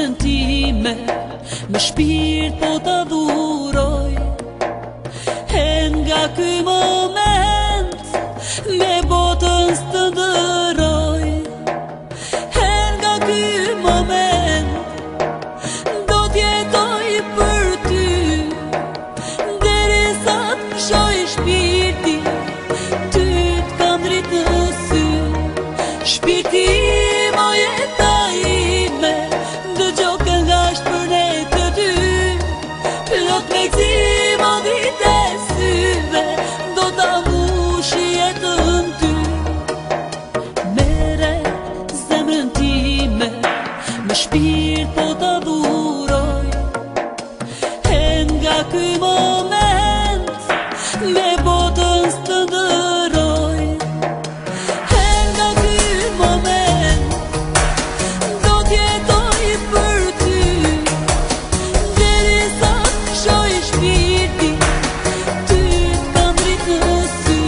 zemrën time, me shpirt po ta dhuroj. E nga ky moment me botën s'të ndëroj. E nga ky moment do t'jetoj për ty, derisa t'mshoj shpirti, ty t'kam drit në sy. Shpirti mo jeta ime, dëgjoj këngësht për ne të dy. Plot me gzim o dhite syve, do ta mbush jetën ty. Mere zemrën time, me shpirt po ta dhuroj. E nga ky moment me botën s'të ndëroj. E nga ky moment do t'jetoj për ty, derisa t'mshoj shpirti, ty t'kam drit në sy.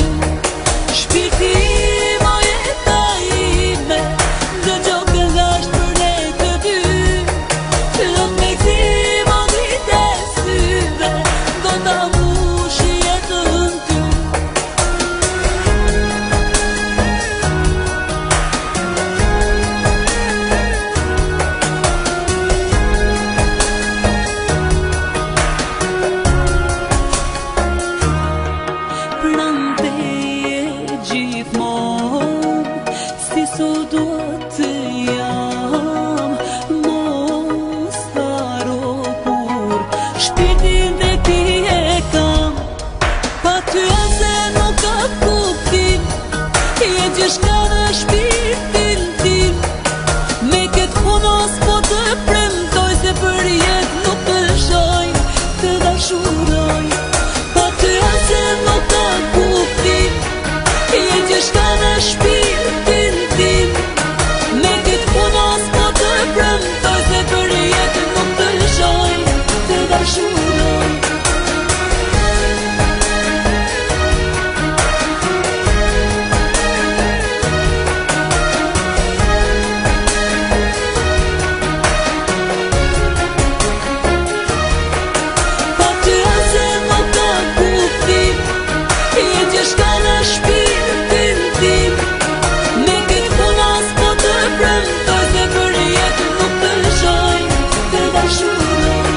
Shpirti mo jeta ime, dëgjoj këngësht për ne të dy. Plot me gzim o dhite syve, do ta mbush jetën ty. Pranteje gjithmonë, si sot dua të jam. Mos haro kur shpirtin dhe ti e kam. Pa ty ase nuk ka kuptim, je gjithçka në shpirtin tim. Me këtë punos po të premtoj, se për jetë nuk të lëshoj, të dashuroj. Pa ty ase nuk ka kuptim, je gjithçka në shpirtin tim. Me këtë punos po të premtoj, se për jetë nuk të lëshoj, të dashuroj. Pa ty ase nuk ka kuptim, je gjithçka në shpirtin tim. Me këtë punos po të premtoj, se për jetë nuk të lëshoj, të dashuroj.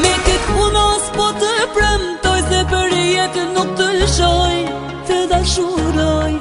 Me këtë punos po të premtoj, se për jetë nuk të lëshoj, të dashuroj.